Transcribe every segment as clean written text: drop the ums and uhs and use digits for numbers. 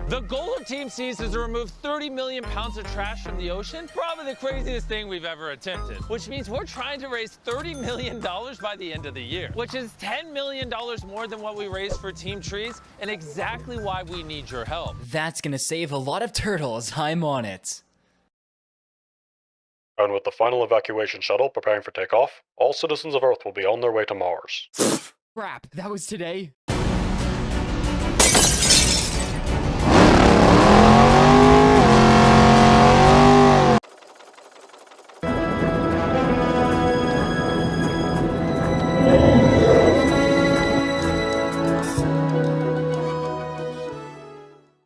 The goal of Team Seas is to remove 30 million pounds of trash from the ocean, probably the craziest thing we've ever attempted, which means we're trying to raise $30 million by the end of the year, which is $10 million more than what we raised for Team Trees, and exactly why we need your help. That's gonna save a lot of turtles. I'm on it. And with the final evacuation shuttle preparing for takeoff, all citizens of Earth will be on their way to Mars. Crap, that was today?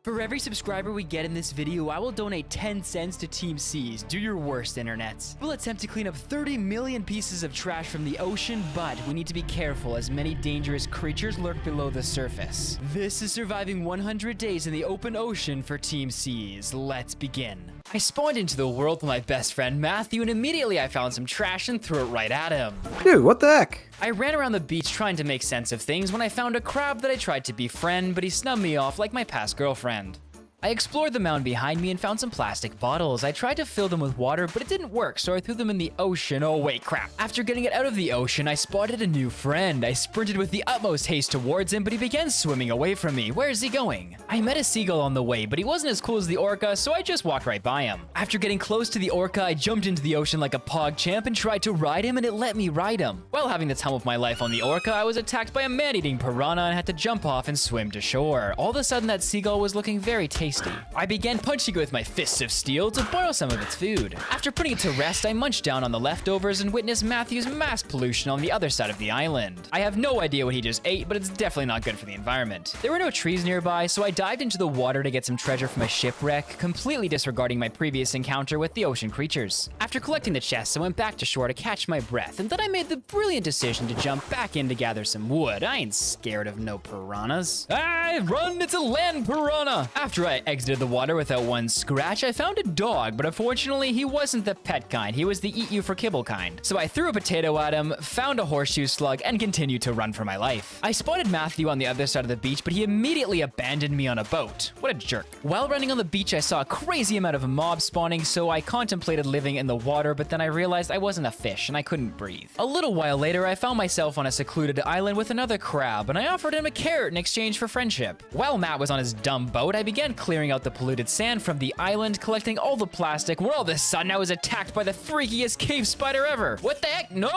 For every subscriber we get in this video, I will donate 10 cents to Team Seas. Do your worst, internets. We'll attempt to clean up 30 million pieces of trash from the ocean, but we need to be careful as many dangerous creatures lurk below the surface. This is surviving 100 days in the open ocean for Team Seas. Let's begin. I spawned into the world with my best friend Matthew, and immediately I found some trash and threw it right at him. Dude, what the heck? I ran around the beach trying to make sense of things when I found a crab that I tried to befriend, but he snubbed me off like my past girlfriend. I explored the mound behind me and found some plastic bottles. I tried to fill them with water, but it didn't work, so I threw them in the ocean. Oh wait, crap. After getting it out of the ocean, I spotted a new friend. I sprinted with the utmost haste towards him, but he began swimming away from me. Where is he going? I met a seagull on the way, but he wasn't as cool as the orca, so I just walked right by him. After getting close to the orca, I jumped into the ocean like a pog champ and tried to ride him, and it let me ride him. While having the time of my life on the orca, I was attacked by a man-eating piranha and had to jump off and swim to shore. All of a sudden, that seagull was looking very tasty. I began punching it with my fists of steel to borrow some of its food. After putting it to rest, I munched down on the leftovers and witnessed Matthew's mass pollution on the other side of the island. I have no idea what he just ate, but it's definitely not good for the environment. There were no trees nearby, so I dived into the water to get some treasure from a shipwreck, completely disregarding my previous encounter with the ocean creatures. After collecting the chests, I went back to shore to catch my breath, and then I made the brilliant decision to jump back in to gather some wood. I ain't scared of no piranhas. Run, it's a land piranha! After I exited the water without one scratch, I found a dog, but unfortunately he wasn't the pet kind, he was the eat you for kibble kind. So I threw a potato at him, found a horseshoe slug, and continued to run for my life. I spotted Matthew on the other side of the beach, but he immediately abandoned me on a boat. What a jerk. While running on the beach, I saw a crazy amount of mobs spawning, so I contemplated living in the water, but then I realized I wasn't a fish and I couldn't breathe. A little while later, I found myself on a secluded island with another crab, and I offered him a carrot in exchange for friendship. While Matt was on his dumb boat, I began clearing out the polluted sand from the island, collecting all the plastic, when all of a sudden I was attacked by the freakiest cave spider ever. What the heck? No,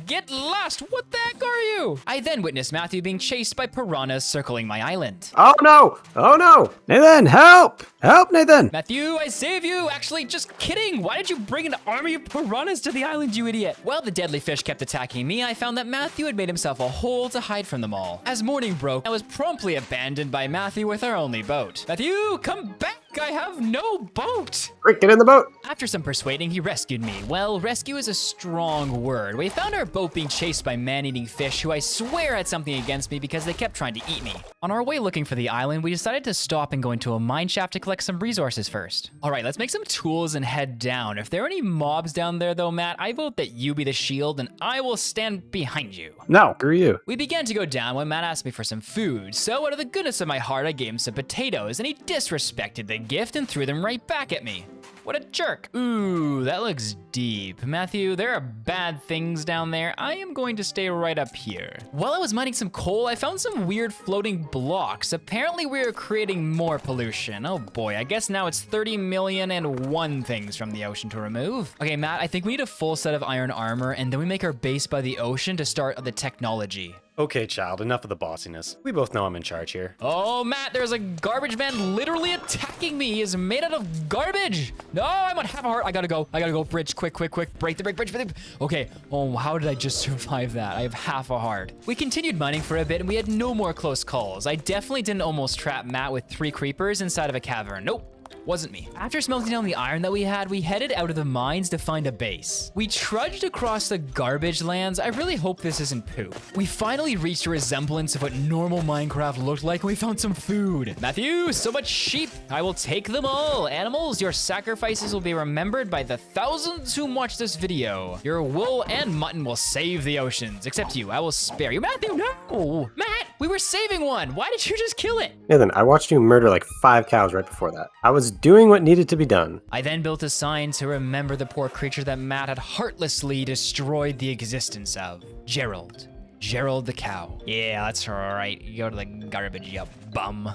get lost. What the heck are you? I then witnessed Matthew being chased by piranhas circling my island. Oh no! Nathan, help! Help, Nathan! Matthew, I save you! Actually, just kidding! Why did you bring an army of piranhas to the island, you idiot? While the deadly fish kept attacking me, I found that Matthew had made himself a hole to hide from them all. As morning broke, I was promptly abandoned by Matthew with our only boat. Matthew, come back! I have no boat! Quick, get in the boat! After some persuading, he rescued me. Well, rescue is a strong word. We found our boat being chased by man-eating fish who I swear had something against me because they kept trying to eat me. On our way looking for the island, we decided to stop and go into a mine shaft to collect some resources first. All right, let's make some tools and head down. If there are any mobs down there though, Matt, I vote that you be the shield and I will stand behind you. No, screw you. We began to go down when Matt asked me for some food, so out of the goodness of my heart, I gave him some potatoes, and he disrespected the gift and threw them right back at me. What a jerk. Ooh, that looks deep. Matthew, there are bad things down there. I am going to stay right up here. While I was mining some coal, I found some weird floating blocks. Apparently we are creating more pollution. Oh boy, I guess now it's 30 million and one things from the ocean to remove. Okay, Matt, I think we need a full set of iron armor, and then we make our base by the ocean to start the technology. Okay, child, enough of the bossiness. We both know I'm in charge here. Oh, Matt, there's a garbage man literally attacking me. He is made out of garbage. No, I'm on half a heart. I gotta go. Bridge, quick. Break the bridge. Okay. Oh, how did I just survive that? I have half a heart. We continued mining for a bit, and we had no more close calls. I definitely didn't almost trap Matt with 3 creepers inside of a cavern. Nope. Wasn't me. After smelting down the iron that we had, we headed out of the mines to find a base. We trudged across the garbage lands. I really hope this isn't poop. We finally reached a resemblance of what normal Minecraft looked like, and we found some food. Matthew, so much sheep. I will take them all. Animals, your sacrifices will be remembered by the thousands who watch this video. Your wool and mutton will save the oceans. Except you, I will spare you. Matthew, no! Matt! We were saving one! Why did you just kill it? Nathan, I watched you murder like 5 cows right before that. I was doing what needed to be done. I then built a sign to remember the poor creature that Matt had heartlessly destroyed the existence of. Gerald. Gerald the cow. Yeah, that's right. You go to the garbage, you bum.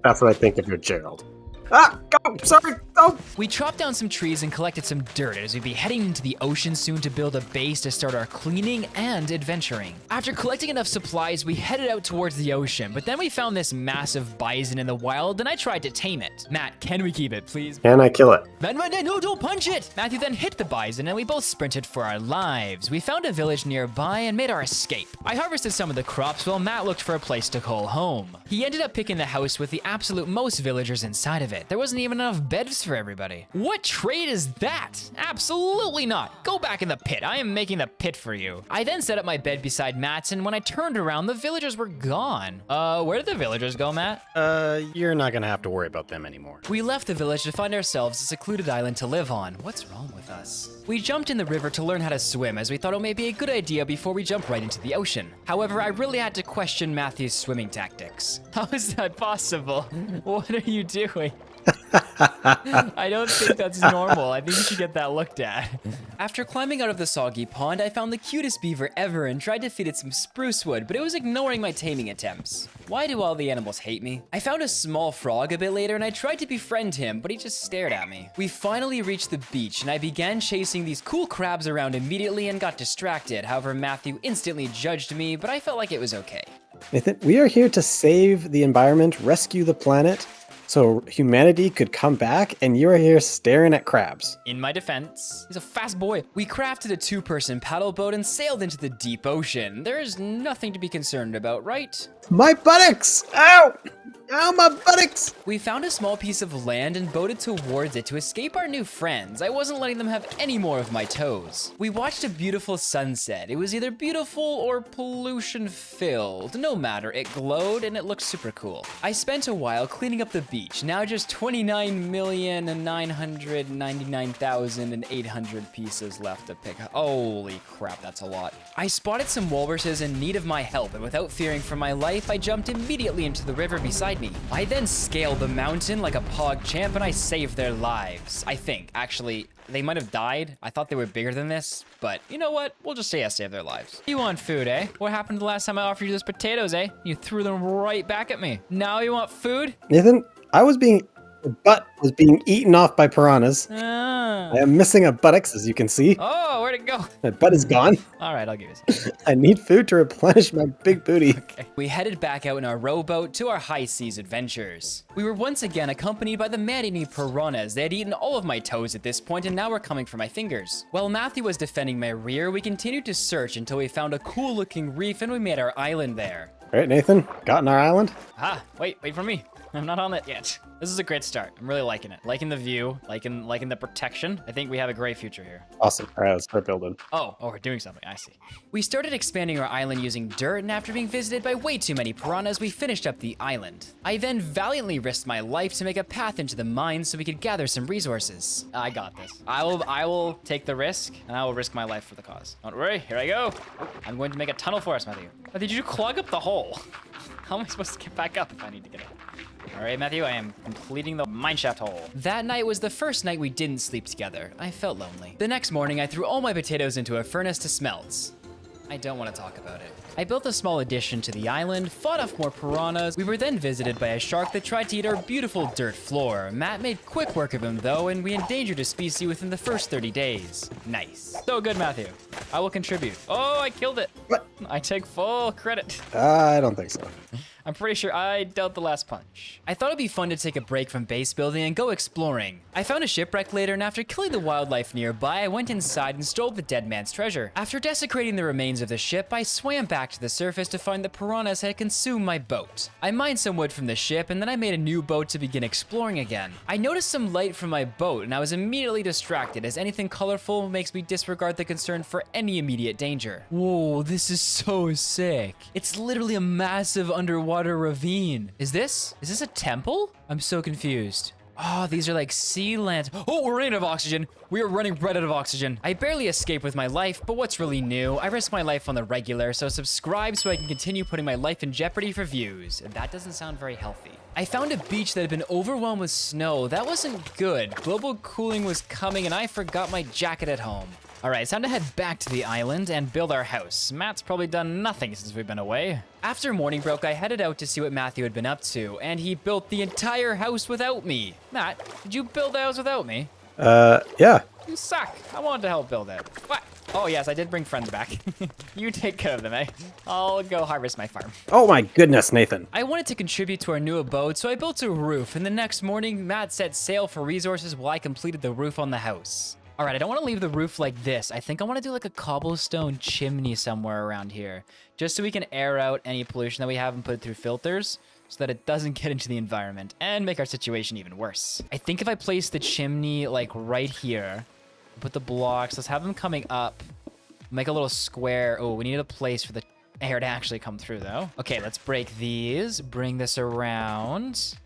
That's what I think of your Gerald. Ah! Go! Sorry! Oh! We chopped down some trees and collected some dirt as we'd be heading into the ocean soon to build a base to start our cleaning and adventuring. After collecting enough supplies, we headed out towards the ocean, but then we found this massive bison in the wild and I tried to tame it. Matt, can we keep it, please? Can I kill it? No, don't punch it! Matthew then hit the bison and we both sprinted for our lives. We found a village nearby and made our escape. I harvested some of the crops while Matt looked for a place to call home. He ended up picking the house with the absolute most villagers inside of it. There wasn't even enough beds for everybody. What trade is that? Absolutely not. Go back in the pit. I am making the pit for you. I then set up my bed beside Matt's, and when I turned around, the villagers were gone. Where did the villagers go, Matt? You're not gonna have to worry about them anymore. We left the village to find ourselves a secluded island to live on. What's wrong with us? We jumped in the river to learn how to swim, as we thought it may be a good idea before we jump right into the ocean. However, I really had to question Matthew's swimming tactics. How is that possible? What are you doing? I don't think that's normal. I think you should get that looked at. After climbing out of the soggy pond, I found the cutest beaver ever and tried to feed it some spruce wood, but it was ignoring my taming attempts. Why do all the animals hate me? I found a small frog a bit later and I tried to befriend him, but he just stared at me. We finally reached the beach and I began chasing these cool crabs around immediately and got distracted. However, Matthew instantly judged me, but I felt like it was okay. Nathan, we are here to save the environment, rescue the planet, so humanity could come back, and you are here staring at crabs. In my defense, he's a fast boy. We crafted a 2-person paddle boat and sailed into the deep ocean. There is nothing to be concerned about, right? My buttocks! Ow! Ow, my buttocks! We found a small piece of land and boated towards it to escape our new friends. I wasn't letting them have any more of my toes. We watched a beautiful sunset. It was either beautiful or pollution-filled. No matter, it glowed and it looked super cool. I spent a while cleaning up the beach. Now just 29,999,800 pieces left to pick. Holy crap, that's a lot. I spotted some walruses in need of my help, and without fearing for my life, I jumped immediately into the river beside me. I then scaled the mountain like a pog champ and I saved their lives. I think. Actually, they might have died. I thought they were bigger than this, but you know what? We'll just say I saved their lives. You want food, eh? What happened the last time I offered you those potatoes, eh? You threw them right back at me. Now you want food? Nathan, the butt was being eaten off by piranhas. Ah. I am missing a buttocks, as you can see. Oh, where'd it go? My butt is gone. All right, I'll give you some. I need food to replenish my big booty. Okay. We headed back out in our rowboat to our high seas adventures. We were once again accompanied by the man-eating piranhas. They had eaten all of my toes at this point and now were coming for my fingers. While Matthew was defending my rear, we continued to search until we found a cool-looking reef and we made our island there. All right, Nathan, gotten our island? Ah, wait for me. I'm not on it yet. This is a great start. I'm really liking it. Liking the view, liking the protection. I think we have a great future here. Awesome. All right, let's start building. Oh, we're doing something. I see. We started expanding our island using dirt, and after being visited by way too many piranhas, we finished up the island. I then valiantly risked my life to make a path into the mines so we could gather some resources. I got this. I will take the risk, and I will risk my life for the cause. Don't worry. Here I go. I'm going to make a tunnel for us, Matthew. But did you clog up the hole? How am I supposed to get back up if I need to get up? All right, Matthew, I am completing the mineshaft hole. That night was the first night we didn't sleep together. I felt lonely. The next morning, I threw all my potatoes into a furnace to smelt. I don't want to talk about it. I built a small addition to the island, fought off more piranhas. We were then visited by a shark that tried to eat our beautiful dirt floor. Matt made quick work of him though, and we endangered a species within the first 30 days. Nice. So good, Matthew. I will contribute. Oh, I killed it. What? I take full credit. I don't think so. I'm pretty sure I dealt the last punch. I thought it'd be fun to take a break from base building and go exploring. I found a shipwreck later, and after killing the wildlife nearby, I went inside and stole the dead man's treasure. After desecrating the remains of the ship, I swam back to the surface to find the piranhas had consumed my boat. I mined some wood from the ship, and then I made a new boat to begin exploring again. I noticed some light from my boat, and I was immediately distracted, as anything colorful makes me disregard the concern for any immediate danger. Whoa, this is so sick. It's literally a massive underwater ravine. Is this a temple? I'm so confused. Oh, these are like sea lanterns. Oh, we're running out of oxygen. We are running right out of oxygen. I barely escaped with my life, but what's really new? I risk my life on the regular, so subscribe so I can continue putting my life in jeopardy for views. That doesn't sound very healthy. I found a beach that had been overwhelmed with snow. That wasn't good. Global cooling was coming and I forgot my jacket at home. All right, it's time to head back to the island and build our house. Matt's probably done nothing since we've been away. After morning broke, I headed out to see what Matthew had been up to, and he built the entire house without me. Matt, did you build the house without me? Yeah. You suck. I wanted to help build it. What? Oh, yes, I did bring friends back. You take care of them, eh? I'll go harvest my farm. Oh my goodness, Nathan. I wanted to contribute to our new abode, so I built a roof, and the next morning, Matt set sail for resources while I completed the roof on the house. All right, I don't want to leave the roof like this. I think I want to do like a cobblestone chimney somewhere around here, just so we can air out any pollution that we have and put it through filters so that it doesn't get into the environment and make our situation even worse. I think if I place the chimney like right here, put the blocks, let's have them coming up, make a little square. Oh, we need a place for the air to actually come through though. Okay, let's break these, bring this around,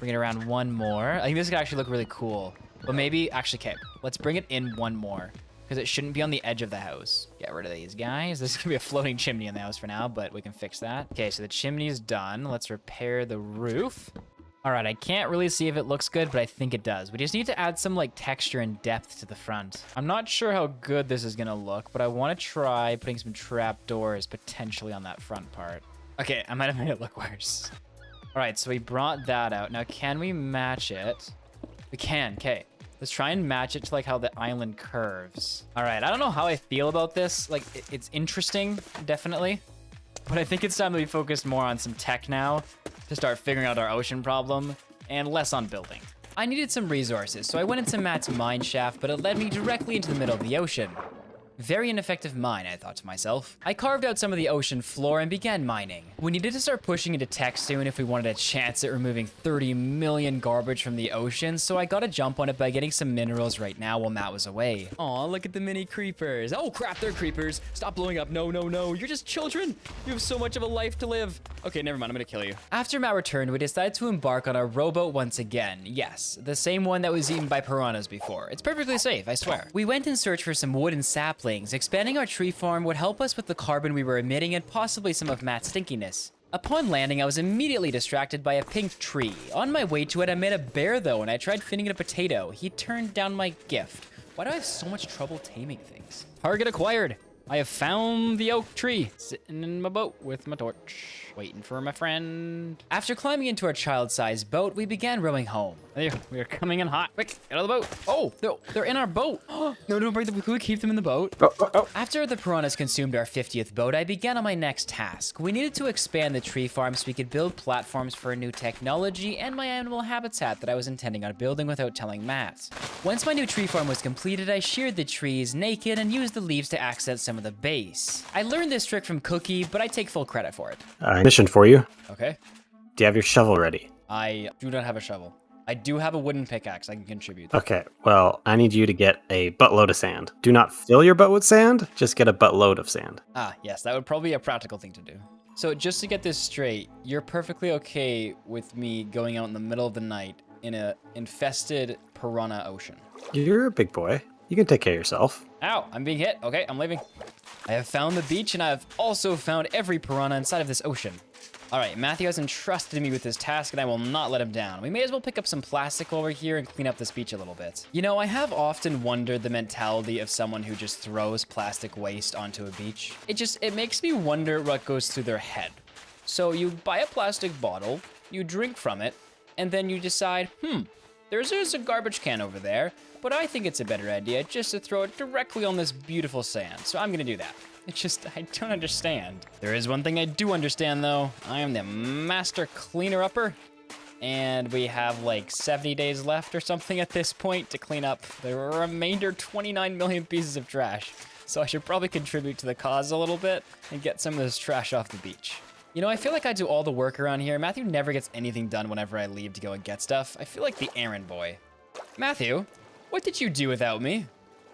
bring it around one more. I think this could actually look really cool. But maybe, actually, okay, let's bring it in one more, because it shouldn't be on the edge of the house. Get rid of these guys. This is gonna be a floating chimney in the house for now, but we can fix that. Okay, so the chimney's done. Let's repair the roof. All right, I can't really see if it looks good, but I think it does. We just need to add some like texture and depth to the front. I'm not sure how good this is gonna look, but I wanna try putting some trap doors potentially on that front part. Okay, I might have made it look worse. All right, so we brought that out. Now, can we match it? We can, okay. Let's try and match it to like how the island curves. All right, I don't know how I feel about this. Like, it's interesting, definitely. But I think it's time that we focus more on some tech now to start figuring out our ocean problem and less on building. I needed some resources, so I went into Matt's mine shaft, but it led me directly into the middle of the ocean. Very ineffective mine, I thought to myself. I carved out some of the ocean floor and began mining. We needed to start pushing into tech soon if we wanted a chance at removing 30 million garbage from the ocean, so I got a jump on it by getting some minerals right now while Matt was away. Aw, look at the mini creepers. Oh crap, they're creepers. Stop blowing up. No, no, no. You're just children. You have so much of a life to live. Okay, never mind. I'm gonna kill you. After Matt returned, we decided to embark on our rowboat once again. Yes, the same one that was eaten by piranhas before. It's perfectly safe, I swear. We went in search for some wood and saplings. Expanding our tree farm would help us with the carbon we were emitting and possibly some of Matt's stinkiness. Upon landing, I was immediately distracted by a pink tree. On my way to it, I met a bear though, and I tried feeding it a potato. He turned down my gift. Why do I have so much trouble taming things? Target acquired. I have found the oak tree, sitting in my boat with my torch, waiting for my friend. After climbing into our child-sized boat, we began rowing home. There, we are coming in hot. Quick, get out of the boat. Oh, they're in our boat. No, don't break them. Can we keep them in the boat? Oh. After the piranhas consumed our 50th boat, I began on my next task. We needed to expand the tree farm so we could build platforms for a new technology and my animal habitat that I was intending on building without telling Matt. Once my new tree farm was completed, I sheared the trees naked and used the leaves to accent some of the base. I learned this trick from Cookie, but I take full credit for it. Mission for you. Okay. Do you have your shovel ready? I do not have a shovel. I do have a wooden pickaxe I can contribute. Okay, well, I need you to get a buttload of sand. Do not fill your boat with sand, just get a buttload of sand. Ah, yes, that would probably be a practical thing to do. So just to get this straight, you're perfectly okay with me going out in the middle of the night in a infested piranha ocean? You're a big boy. You can take care of yourself. Ow, I'm being hit. Okay, I'm leaving. I have found the beach, and I have also found every piranha inside of this ocean. All right, Matthew has entrusted me with this task, and I will not let him down. We may as well pick up some plastic over here and clean up this beach a little bit. You know, I have often wondered the mentality of someone who just throws plastic waste onto a beach. It makes me wonder what goes through their head. So you buy a plastic bottle, you drink from it, and then you decide, there's a garbage can over there, but I think it's a better idea just to throw it directly on this beautiful sand. So I'm gonna do that. It's just, I don't understand. There is one thing I do understand though. I am the master cleaner-upper, and we have like 70 days left or something at this point to clean up the remainder 29 million pieces of trash. So I should probably contribute to the cause a little bit and get some of this trash off the beach. You know, I feel like I do all the work around here. Matthew never gets anything done whenever I leave to go and get stuff. I feel like the errand boy. Matthew, what did you do without me?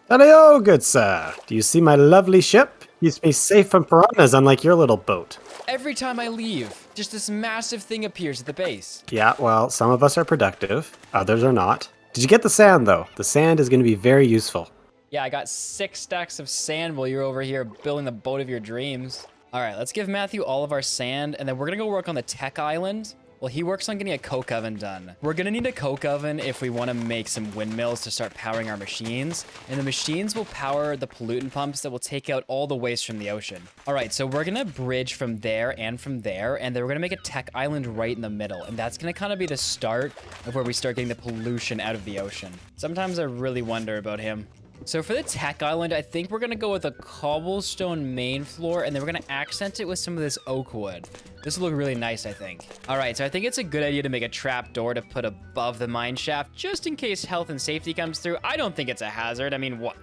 Hello, good sir. Do you see my lovely ship? Keeps me safe from piranhas, unlike your little boat. Every time I leave, just this massive thing appears at the base. Yeah, well, some of us are productive, others are not. Did you get the sand, though? The sand is going to be very useful. Yeah, I got 6 stacks of sand while you're over here building the boat of your dreams. All right, let's give Matthew all of our sand, and then we're gonna go work on the tech island. Well, he works on getting a coke oven done. We're gonna need a coke oven if we wanna make some windmills to start powering our machines, and the machines will power the pollutant pumps that will take out all the waste from the ocean. All right, so we're gonna bridge from there, and then we're gonna make a tech island right in the middle, and that's gonna kind of be the start of where we start getting the pollution out of the ocean. Sometimes I really wonder about him. So for the tech island, I think we're gonna go with a cobblestone main floor, and then we're gonna accent it with some of this oak wood. This will look really nice, I think. All right, so I think it's a good idea to make a trap door to put above the mine shaft, just in case health and safety comes through. I don't think it's a hazard. I mean, what,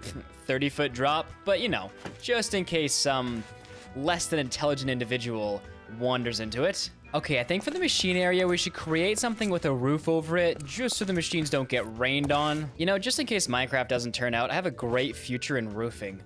30-foot drop? But you know, just in case some less than intelligent individual wanders into it. Okay, I think for the machine area, we should create something with a roof over it, just so the machines don't get rained on. You know, just in case Minecraft doesn't turn out, I have a great future in roofing.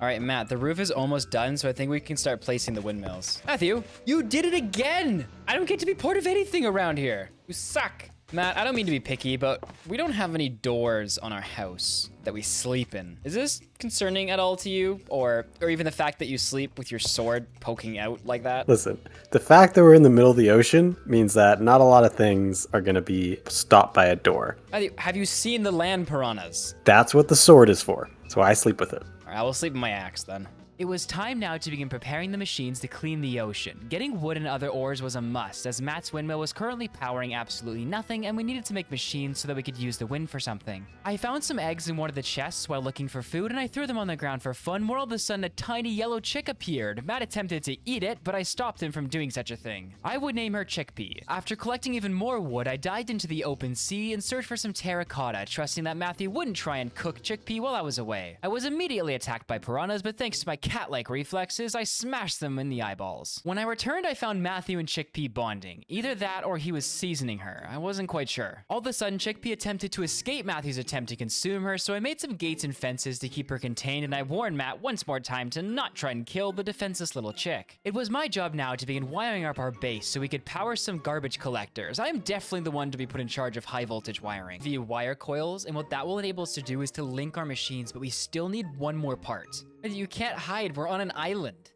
All right, Matt, the roof is almost done, so I think we can start placing the windmills. Matthew, you did it again! I don't get to be part of anything around here. You suck. Matt, I don't mean to be picky, but we don't have any doors on our house that we sleep in. Is this concerning at all to you? Or even the fact that you sleep with your sword poking out like that? Listen, the fact that we're in the middle of the ocean means that not a lot of things are going to be stopped by a door. Matthew, have you seen the land piranhas? That's what the sword is for, so I sleep with it. All right, I will sleep with my axe then. It was time now to begin preparing the machines to clean the ocean. Getting wood and other ores was a must, as Matt's windmill was currently powering absolutely nothing, and we needed to make machines so that we could use the wind for something. I found some eggs in one of the chests while looking for food, and I threw them on the ground for fun, where all of a sudden a tiny yellow chick appeared. Matt attempted to eat it, but I stopped him from doing such a thing. I would name her Chickpea. After collecting even more wood, I dived into the open sea and searched for some terracotta, trusting that Matthew wouldn't try and cook Chickpea while I was away. I was immediately attacked by piranhas, but thanks to my cat-like reflexes, I smashed them in the eyeballs. When I returned, I found Matthew and Chickpea bonding. Either that or he was seasoning her. I wasn't quite sure. All of a sudden, Chickpea attempted to escape Matthew's attempt to consume her, so I made some gates and fences to keep her contained, and I warned Matt once more time to not try and kill the defenseless little chick. It was my job now to begin wiring up our base so we could power some garbage collectors. I am definitely the one to be put in charge of high voltage wiring via wire coils, and what that will enable us to do is to link our machines, but we still need one more part. You can't hide, we're on an island.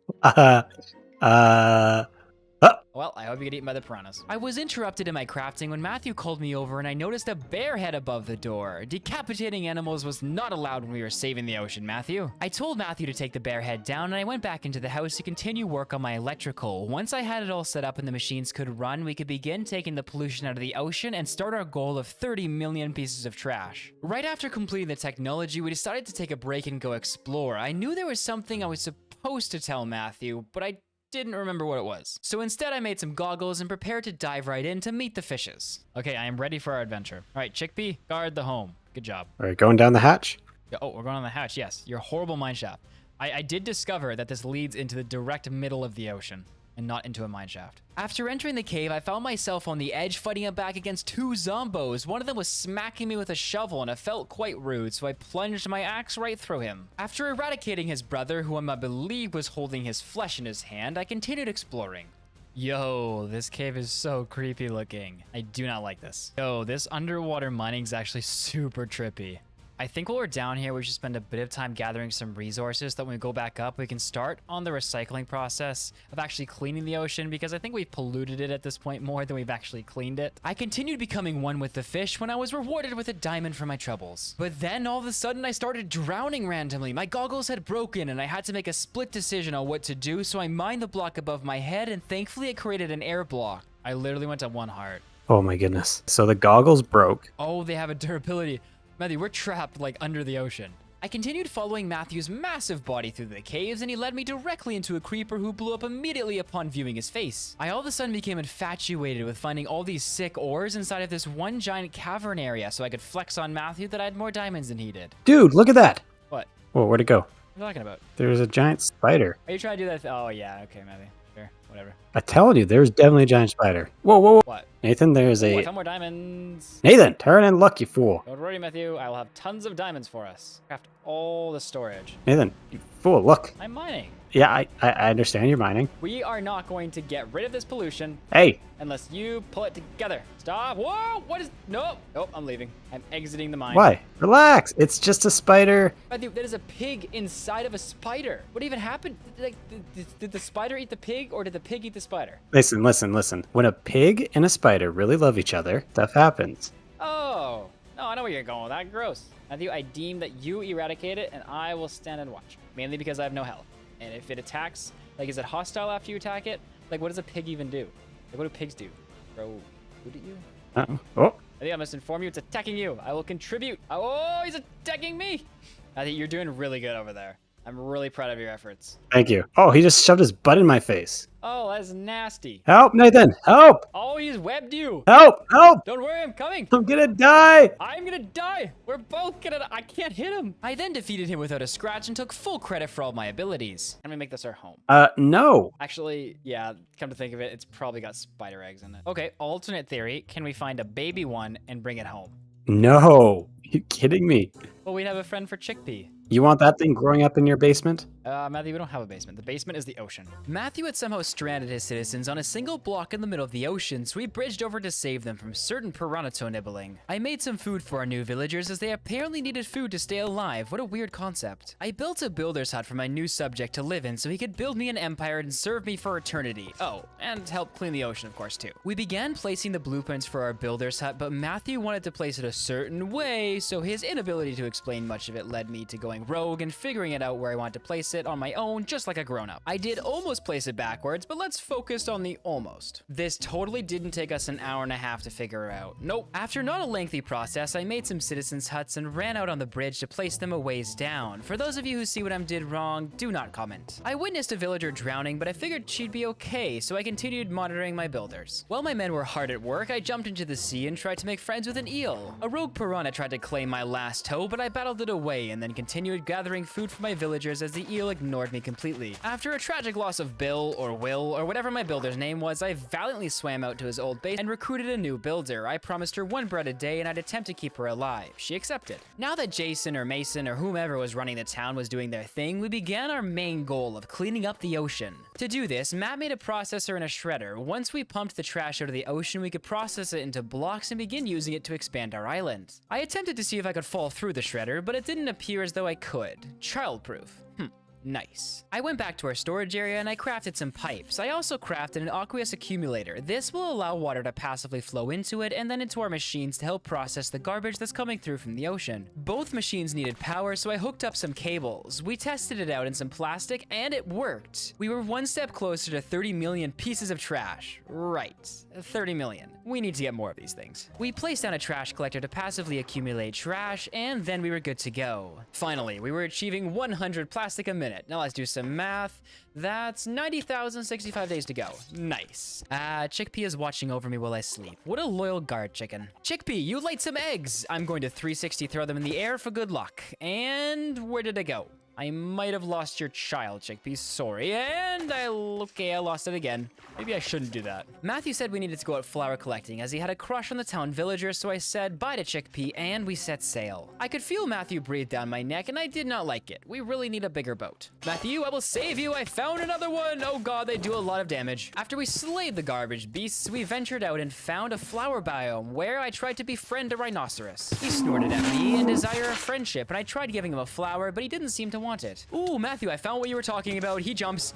Well, I hope you get eaten by the piranhas. I was interrupted in my crafting when Matthew called me over and I noticed a bear head above the door. Decapitating animals was not allowed when we were saving the ocean, Matthew. I told Matthew to take the bear head down and I went back into the house to continue work on my electrical. Once I had it all set up and the machines could run, we could begin taking the pollution out of the ocean and start our goal of 30 million pieces of trash. Right after completing the technology, we decided to take a break and go explore. I knew there was something I was supposed to tell Matthew, but I didn't remember what it was. So instead I made some goggles and prepared to dive right in to meet the fishes. Okay, I am ready for our adventure. All right, Chickpea, guard the home. Good job. All right, going down the hatch? Oh, we're going on the hatch, yes. Your horrible mine shaft. I did discover that this leads into the direct middle of the ocean and not into a mine shaft. After entering the cave, I found myself on the edge fighting it back against 2 zombos. One of them was smacking me with a shovel and it felt quite rude, so I plunged my axe right through him. After eradicating his brother, who I believe was holding his flesh in his hand, I continued exploring. Yo, this cave is so creepy looking. I do not like this. Yo, this underwater mining is actually super trippy. I think while we're down here, we should spend a bit of time gathering some resources that when we go back up, we can start on the recycling process of actually cleaning the ocean, because I think we've polluted it at this point more than we've actually cleaned it. I continued becoming one with the fish when I was rewarded with a diamond for my troubles. But then all of a sudden I started drowning randomly. My goggles had broken and I had to make a split decision on what to do, so I mined the block above my head and thankfully it created an air block. I literally went to 1 heart. Oh my goodness. So the goggles broke. Oh, they have a durability. Matthew, we're trapped, like, under the ocean. I continued following Matthew's massive body through the caves, and he led me directly into a creeper who blew up immediately upon viewing his face. I all of a sudden became infatuated with finding all these sick ores inside of this one giant cavern area so I could flex on Matthew that I had more diamonds than he did. Dude, look at that. What? Whoa, where'd it go? What are you talking about? There's a giant spider. Are you trying to do that? Oh, yeah. Okay, maybe. Sure. whatever. I told you, there's definitely a giant spider. Whoa, whoa, whoa. What? Nathan, there's Oh, I a... found more diamonds. Nathan, turn and look, you fool. Don't worry, Matthew. I will have tons of diamonds for us. Craft all the storage. Nathan, you fool, look. I'm mining. Yeah, I understand you're mining. We are not going to get rid of this pollution Hey, unless you pull it together. Stop. Whoa, what is... Nope. Nope, I'm leaving. I'm exiting the mine. why? Relax, it's just a spider. Matthew, that is a pig inside of a spider. What even happened? Did the spider eat the pig, or did the pig eat the spider? Listen, listen, listen. When a pig and a spider really love each other, stuff happens. Oh, no, I know where you're going with that. Gross. Matthew, I deem that you eradicate it, and I will stand and watch. Mainly because I have no health. And if it attacks, like, is it hostile after you attack it? Like, what does a pig even do? Like, what do pigs do? Throw food at you? Uh-oh. Oh, I think I must inform you it's attacking you. I will contribute. Oh, he's attacking me. I think you're doing really good over there. I'm really proud of your efforts. thank you. Oh, he just shoved his butt in my face. Oh, that's nasty. Help, Nathan, help! Oh, he's webbed you. Help, help! Don't worry, I'm coming. I'm gonna die! I'm gonna die. We're both gonna die. I can't hit him. I then defeated him without a scratch and took full credit for all my abilities. Can we make this our home? No. Actually, yeah, come to think of it, it's probably got spider eggs in it. Okay, alternate theory. Can we find a baby one and bring it home? No. You kidding me? Well, we'd have a friend for Chickpea. You want that thing growing up in your basement? Matthew, we don't have a basement. The basement is the ocean. Matthew had somehow stranded his citizens on a single block in the middle of the ocean, so we bridged over to save them from certain piranha nibbling. I made some food for our new villagers as they apparently needed food to stay alive. What a weird concept. I built a builder's hut for my new subject to live in so he could build me an empire and serve me for eternity. Oh, and help clean the ocean, of course, too. We began placing the blueprints for our builder's hut, but Matthew wanted to place it a certain way, so his inability to explain much of it led me to going rogue and figuring it out where I wanted to place it on my own, just like a grown-up. I did almost place it backwards, but let's focus on the almost. This totally didn't take us an hour and a half to figure out. Nope. After not a lengthy process, I made some citizens' huts and ran out on the bridge to place them a ways down. For those of you who see what I did wrong, do not comment. I witnessed a villager drowning, but I figured she'd be okay, so I continued monitoring my builders. While my men were hard at work, I jumped into the sea and tried to make friends with an eel. A rogue piranha tried to claim my last toe, but I battled it away and then continued gathering food for my villagers as the eel ignored me completely. After a tragic loss of Bill, or Will, or whatever my builder's name was, I valiantly swam out to his old base and recruited a new builder. I promised her 1 bread a day and I'd attempt to keep her alive. She accepted. Now that Jason or Mason or whomever was running the town was doing their thing, we began our main goal of cleaning up the ocean. To do this, Matt made a processor and a shredder. Once we pumped the trash out of the ocean, we could process it into blocks and begin using it to expand our island. I attempted to see if I could fall through the shredder, but it didn't appear as though I could. Childproof. Nice. I went back to our storage area and I crafted some pipes. I also crafted an aqueous accumulator. This will allow water to passively flow into it and then into our machines to help process the garbage that's coming through from the ocean. Both machines needed power, so I hooked up some cables. We tested it out in some plastic and it worked. We were one step closer to 30 million pieces of trash. Right, 30 million. We need to get more of these things. We placed down a trash collector to passively accumulate trash and then we were good to go. Finally, we were achieving 100 plastic a minute. Now let's do some math. That's 90,065 days to go. Nice. Chickpea is watching over me while I sleep. What a loyal guard chicken. Chickpea, you laid some eggs. I'm going to 360 throw them in the air for good luck. And where did I go? I might have lost your child, Chickpea. Sorry. And I lost it again. Maybe I shouldn't do that. Matthew said we needed to go out flower collecting as he had a crush on the town villagers, so I said bye to Chickpea and we set sail. I could feel Matthew breathe down my neck and I did not like it. We really need a bigger boat. Matthew, I will save you. I found another one. Oh god, they do a lot of damage. After we slayed the garbage beasts, we ventured out and found a flower biome where I tried to befriend a rhinoceros. He snorted at me and desired a friendship, and I tried giving him a flower, but he didn't seem to want it. Ooh, Matthew, I found what you were talking about. He jumps.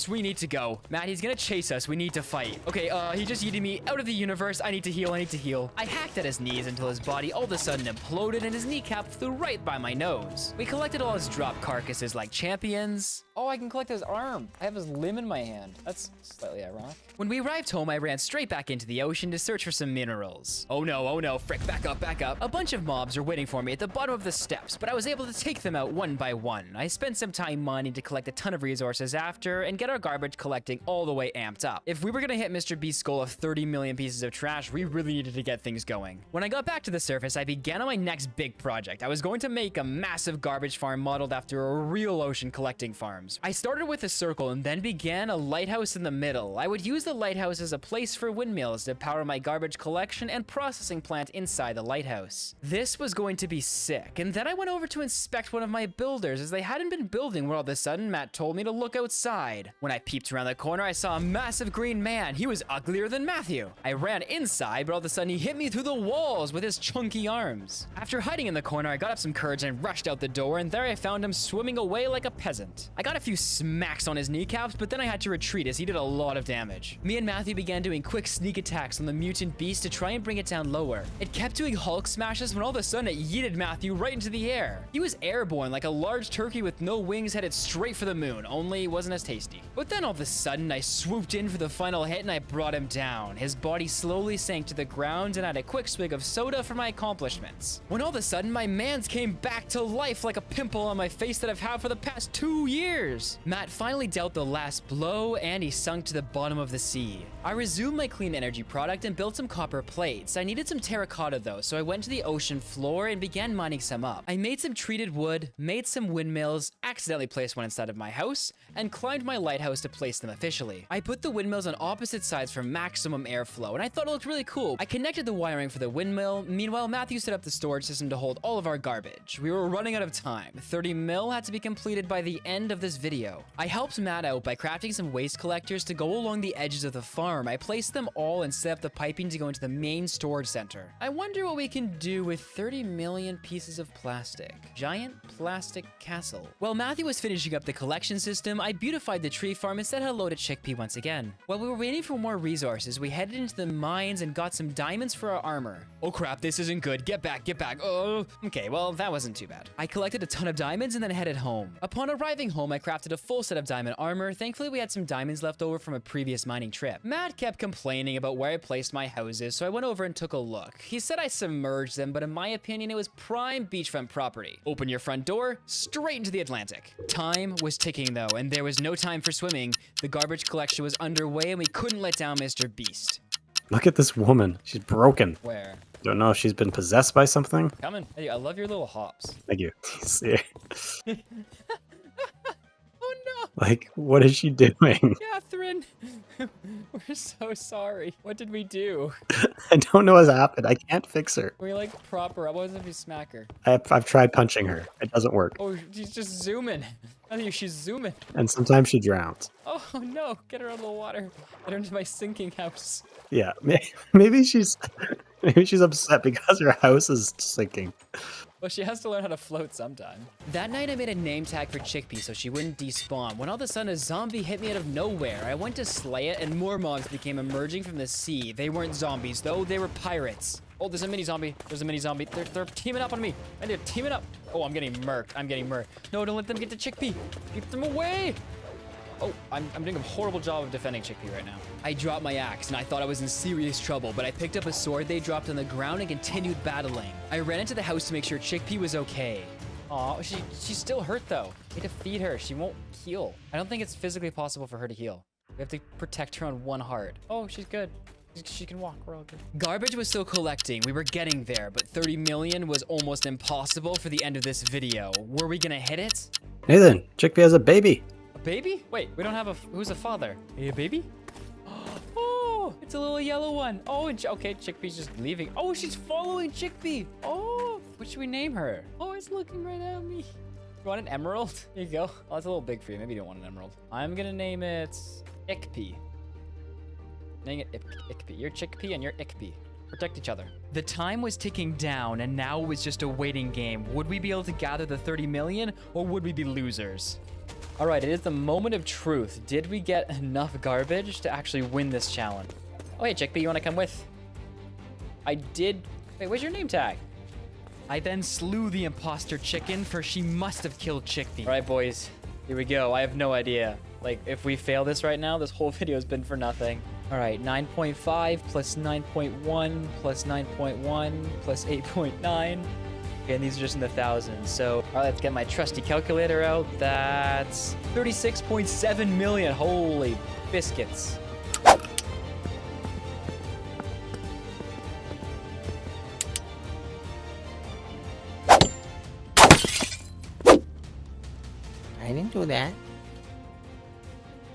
We need to go. Matt, he's gonna chase us. We need to fight. Okay, he just yeeted me out of the universe. I need to heal. I hacked at his knees until his body all of a sudden imploded and his kneecap flew right by my nose. We collected all his drop carcasses like champions. Oh, I can collect his arm. I have his limb in my hand. That's slightly ironic. When we arrived home, I ran straight back into the ocean to search for some minerals. Oh no, frick, back up. A bunch of mobs were waiting for me at the bottom of the steps, but I was able to take them out one by one. I spent some time mining to collect a ton of resources after and get our garbage collecting all the way amped up. If we were gonna hit Mr. Beast's goal of 30 million pieces of trash, we really needed to get things going. When I got back to the surface, I began on my next big project. I was going to make a massive garbage farm modeled after a real ocean collecting farms. I started with a circle and then began a lighthouse in the middle. I would use the lighthouse as a place for windmills to power my garbage collection and processing plant inside the lighthouse. This was going to be sick, and then I went over to inspect one of my builders as they hadn't been building when all of a sudden Matt told me to look outside. When I peeped around the corner, I saw a massive green man. He was uglier than Matthew. I ran inside, but all of a sudden he hit me through the walls with his chunky arms. After hiding in the corner, I got up some courage and rushed out the door, and there I found him swimming away like a peasant. I got a few smacks on his kneecaps, but then I had to retreat as he did a lot of damage. Me and Matthew began doing quick sneak attacks on the mutant beast to try and bring it down lower. It kept doing Hulk smashes when all of a sudden it yeeted Matthew right into the air. He was airborne like a large turkey with no wings headed straight for the moon, only it wasn't as tasty. But then all of a sudden I swooped in for the final hit and I brought him down. His body slowly sank to the ground and I had a quick swig of soda for my accomplishments. When all of a sudden my mans came back to life like a pimple on my face that I've had for the past 2 years. Matt finally dealt the last blow and he sunk to the bottom of the sea. I resumed my clean energy product and built some copper plates. I needed some terracotta though, so I went to the ocean floor and began mining some up. I made some treated wood, made some windmills, accidentally placed one inside of my house, and climbed my lighthouse to place them officially. I put the windmills on opposite sides for maximum airflow, and I thought it looked really cool. I connected the wiring for the windmill. Meanwhile, Matthew set up the storage system to hold all of our garbage. We were running out of time. 30 mil had to be completed by the end of this video. I helped Matt out by crafting some waste collectors to go along the edges of the farm. I placed them all and set up the piping to go into the main storage center. I wonder what we can do with 30 million pieces of plastic. Giant plastic castle. While Matthew was finishing up the collection system, I beautified the tree farm and said hello to Chickpea once again. While we were waiting for more resources, we headed into the mines and got some diamonds for our armor. Oh crap, this isn't good. Get back, get back. Oh, okay, well, that wasn't too bad. I collected a ton of diamonds and then headed home. Upon arriving home, I crafted a full set of diamond armor. Thankfully, we had some diamonds left over from a previous mining trip. Matt kept complaining about where I placed my houses, so I went over and took a look. He said I submerged them, but in my opinion, it was prime beachfront property. Open your front door, straight into the Atlantic. Time was ticking though, and there was no time for swimming. The garbage collection was underway and we couldn't let down Mr. Beast. Look at this woman. She's broken. Where? Don't know if she's been possessed by something. Coming. Hey, I love your little hops. Thank you. See? Oh no! Like, what is she doing? Catherine! We're so sorry. What did we do? I don't know what's happened. I can't fix her. We like prop her up. What if you smack her? I've tried punching her. It doesn't work. Oh, she's just zooming. I think she's zooming. And sometimes she drowns. Oh no! Get her out of the water. Get her into my sinking house. Yeah, maybe she's upset because her house is sinking. Well, she has to learn how to float sometime. That night, I made a name tag for Chickpea so she wouldn't despawn. When all of a sudden, a zombie hit me out of nowhere. I went to slay it, and more mobs became emerging from the sea. They weren't zombies, though. They were pirates. Oh, there's a mini zombie. There's a mini zombie. They're teaming up on me. And they're teaming up. Oh, I'm getting murked. I'm getting murked. No, don't let them get to Chickpea. Keep them away. Oh, I'm doing a horrible job of defending Chickpea right now. I dropped my axe and I thought I was in serious trouble, but I picked up a sword they dropped on the ground and continued battling. I ran into the house to make sure Chickpea was okay. Aw, she's still hurt though. We have to feed her. She won't heal. I don't think it's physically possible for her to heal. We have to protect her on one heart. Oh, she's good. She can walk. We're all good. Garbage was still collecting. We were getting there, but 30 million was almost impossible for the end of this video. Were we gonna hit it? Nathan, Chickpea has a baby. A baby? Wait, we don't have who's a father? A baby? Oh, it's a little yellow one. Oh, and okay, Chickpea's just leaving. Oh, she's following Chickpea. Oh, what should we name her? Oh, it's looking right at me. You want an emerald? Here you go. Oh, it's a little big for you. Maybe you don't want an emerald. I'm gonna name it Ickpea. Name it Ickpea. You're Chickpea and you're Ickpea. Protect each other. The time was ticking down and now it was just a waiting game. Would we be able to gather the 30 million or would we be losers? All right, it is the moment of truth. Did we get enough garbage to actually win this challenge? Oh, hey, Chickpea, you want to come with? I did. Wait, where's your name tag? I then slew the imposter chicken, for she must have killed Chickpea. All right, boys, here we go. I have no idea. Like, if we fail this right now, this whole video has been for nothing. All right, 9.5 plus 9.1 plus 9.1 plus 8.9 Okay, and these are just in the thousands. So, all right, let's get my trusty calculator out. That's 36.7 million. Holy biscuits. I didn't do that.